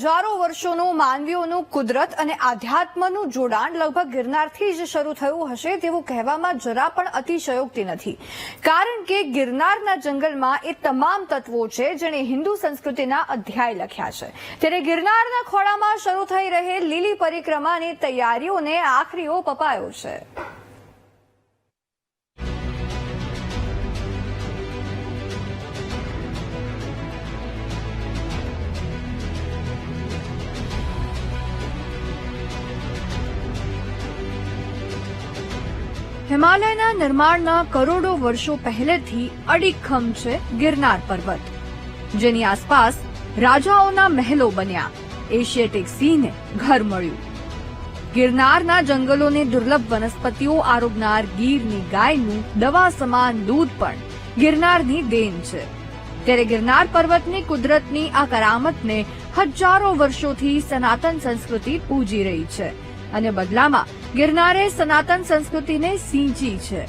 હજારો વર્ષોનું માનવીઓનું કુદરત અને આધ્યાત્મનું જોડાણ લગભગ ગિરનારથી જ શરૂ થયું હશે તેવું કહેવામાં જરા પણ અતિશયોક્તિ નથી, કારણ કે ગિરનારના જંગલમાં એ તમામ તત્વો છે જેણે હિન્દુ સંસ્કૃતિના અધ્યાય લખ્યા છે. ત્યારે ગિરનારના ખોળામાં શરૂ થઈ રહેલ લીલી પરિક્રમાની તૈયારીઓને આખરી ઓપ અપાયો છે. હિમાલયના નિર્માણના કરોડો વર્ષો પહેલેથી અડીખમ છે ગિરનાર પર્વત, જેની આસપાસ રાજાઓના મહેલો બન્યા, એશિયાટિક સિંહને ઘર મળ્યું. ગિરનારના જંગલોને દુર્લભ વનસ્પતિઓ આરોગનાર ગીરની ગાયનું દવા સમાન દૂધ પણ ગિરનારની દેન છે. ત્યારે ગિરનાર પર્વતની કુદરતની આ કરામતને હજારો વર્ષોથી સનાતન સંસ્કૃતિ પૂજી રહી છે અને બદલામાં ગિરનારે સનાતન સંસ્કૃતિને સિંચી છે.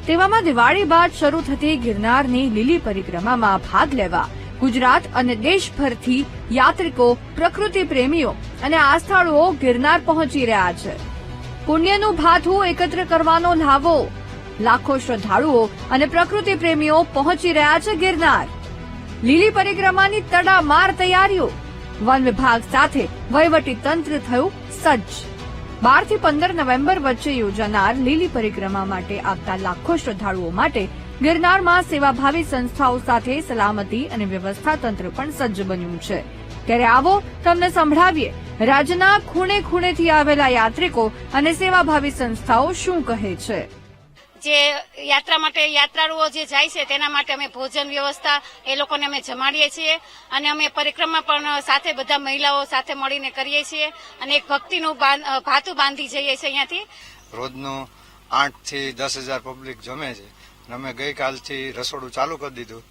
તેવામાં દિવાળી બાદ શરૂ થતી ગિરનારની લીલી પરિક્રમામાં ભાગ લેવા ગુજરાત અને દેશભરથી યાત્રિકો, પ્રકૃતિ પ્રેમીઓ અને આસ્થાળુઓ ગિરનાર પહોંચી રહ્યા છે. પુણ્યનું ભાથું એકત્ર કરવાનો લ્હાવો, લાખો શ્રદ્ધાળુઓ અને પ્રકૃતિ પ્રેમીઓ પહોંચી રહ્યા છે ગિરનાર. લીલી પરિક્રમાની તડામાર તૈયારીઓ, વન વિભાગ સાથે વહીવટી તંત્ર થયું સજ્જ. 12 થી 15 નવેમ્બર વચ્ચે યોજાનાર લીલી પરિક્રમા માટે આવતા લાખો શ્રદ્ધાળુઓ માટે ગિરનારમાં સેવાભાવી સંસ્થાઓ સાથે સલામતી અને વ્યવસ્થા તંત્ર પણ સજ્જ બન્યું છે. ત્યારે આવો તમને સંભળાવીએ રાજ્યના ખૂણે ખૂણેથી આવેલા યાત્રિકો અને સેવાભાવી સંસ્થાઓ શું કહે છે. જે યાત્રા માટે યાત્રાળુઓ જે જાય છે તેના માટે અમે ભોજન વ્યવસ્થા એ લોકોને અમે જમાડીએ છીએ અને અમે પરિક્રમા પણ સાથે બધા મહિલાઓ સાથે મળીને કરીએ છીએ અને એક ભક્તિનું ભાતું બાંધી જઈએ છીએ. અહીંયાથી રોજનું 8 થી 10,000 પબ્લિક જમે છે અને અમે ગઈકાલથી રસોડું ચાલુ કરી દીધું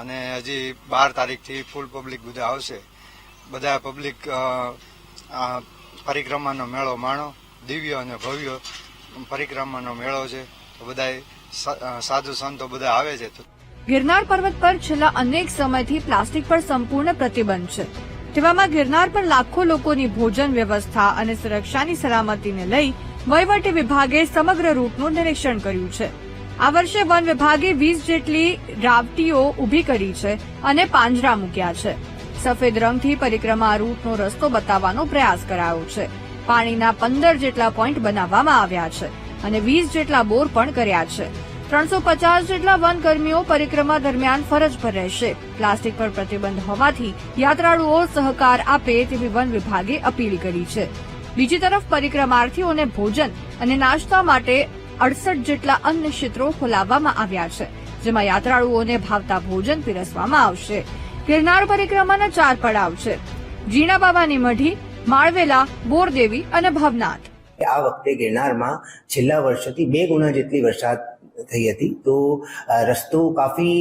અને હજી 12 તારીખથી ફૂલ પબ્લિક બધા આવશે. બધા પબ્લિક પરિક્રમાનો મેળો માણો. દિવ્ય અને ભવ્ય પરિક્રમાનો મેળો છે. બધા સાધુ સંતો બધા આવે છે. ગિરનાર પર્વત પર છેલ્લા અનેક સમયથી પ્લાસ્ટિક પર સંપૂર્ણ પ્રતિબંધ છે. તેવામાં ગિરનાર પર લાખો લોકોની ભોજન વ્યવસ્થા અને સુરક્ષાની સલામતીને લઈ વહીવટી વિભાગે સમગ્ર રૂટનું નિરીક્ષણ કર્યું છે. આ વર્ષે વન વિભાગે 20 જેટલી રાવટીઓ ઉભી કરી છે અને પાંજરા મૂક્યા છે. સફેદ રંગથી પરિક્રમા રૂટનો રસ્તો બતાવવાનો પ્રયાસ કરાયો છે. પાણીના 15 જેટલા પોઈન્ટ બનાવવામાં આવ્યા છે અને 20 જેટલા બોર પણ કર્યા છે. 350 જેટલા વનકર્મીઓ પરિક્રમા દરમિયાન ફરજ પર રહેશે. પ્લાસ્ટિક પર પ્રતિબંધ હોવાથી યાત્રાળુઓ સહકાર આપે તેવી વન વિભાગે અપીલ કરી છે. બીજી તરફ પરિક્રમાર્થીઓને ભોજન અને નાસ્તા માટે 68 જેટલા અન્ન ક્ષેત્રો ખોલાવવામાં આવ્યા છે, જેમાં યાત્રાળુઓને ભાવતા ભોજન પીરસવામાં આવશે. ગિરનાર પરિક્રમાના 4 પડાવ છે: જીણા બાબાની મઢી, માળવેલા, બોરદેવી અને ભવનાથ. આ વખતે ગિરનારમાં છેલ્લા વર્ષોથી 2 ગુણા જેટલી વરસાદ થઈ હતી, તો રસ્તો કાફી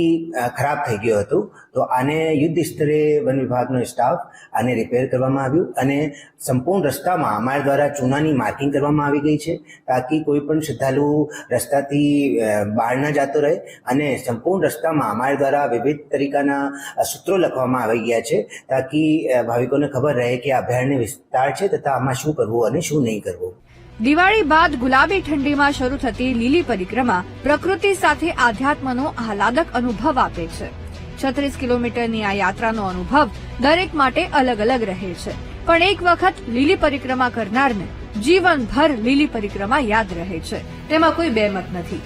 ખરાબ થઈ ગયો હતો. તો આને યુદ્ધ સ્તરે વન વિભાગનો સ્ટાફ આને રિપેર કરવામાં આવ્યું અને સંપૂર્ણ રસ્તામાં અમારા દ્વારા ચૂનાની માર્કિંગ કરવામાં આવી ગઈ છે, તાકી કોઈ પણ શ્રદ્ધાળુ રસ્તાથી બહાર ન જતો રહે. અને સંપૂર્ણ રસ્તામાં અમારા દ્વારા વિવિધ તરીકાના સૂત્રો લખવામાં આવી ગયા છે, તાકી ભાવિકોને ખબર રહે કે આ અભયારણ્ય વિસ્તાર છે તથા આમાં શું કરવું અને શું નહીં કરવું. દિવાળી બાદ ગુલાબી ઠંડીમાં શરૂ થતી લીલી પરિક્રમા પ્રકૃતિ સાથે આધ્યાત્મનો આહલાદક અનુભવ આપે છે. 36 કિલોમીટરની આ યાત્રાનો અનુભવ દરેક માટે અલગ અલગ રહે છે, પણ એક વખત લીલી પરિક્રમા કરનારને જીવનભર લીલી પરિક્રમા યાદ રહે છે, તેમાં કોઈ બેમત નથી.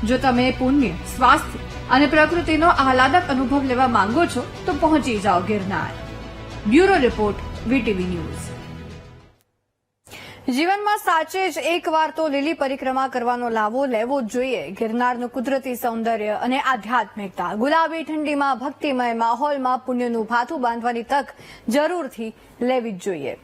જો તમે પુણ્ય, સ્વાસ્થ્ય અને પ્રકૃતિનો આહલાદક અનુભવ લેવા માંગો છો તો પહોંચી જાઓ Girnar. Bureau report, VTV news. જીવનમાં સાચે જ એકવાર તો લીલી પરિક્રમા કરવાનો લાવો લેવો જ જોઈએ. ગિરનારનું કુદરતી સૌંદર્ય અને આધ્યાત્મિકતા, ગુલાબી ઠંડીમાં ભક્તિમય માહોલમાં પુણ્યનું ભાથું બાંધવાની તક જરૂરથી લેવી જ જોઈએ.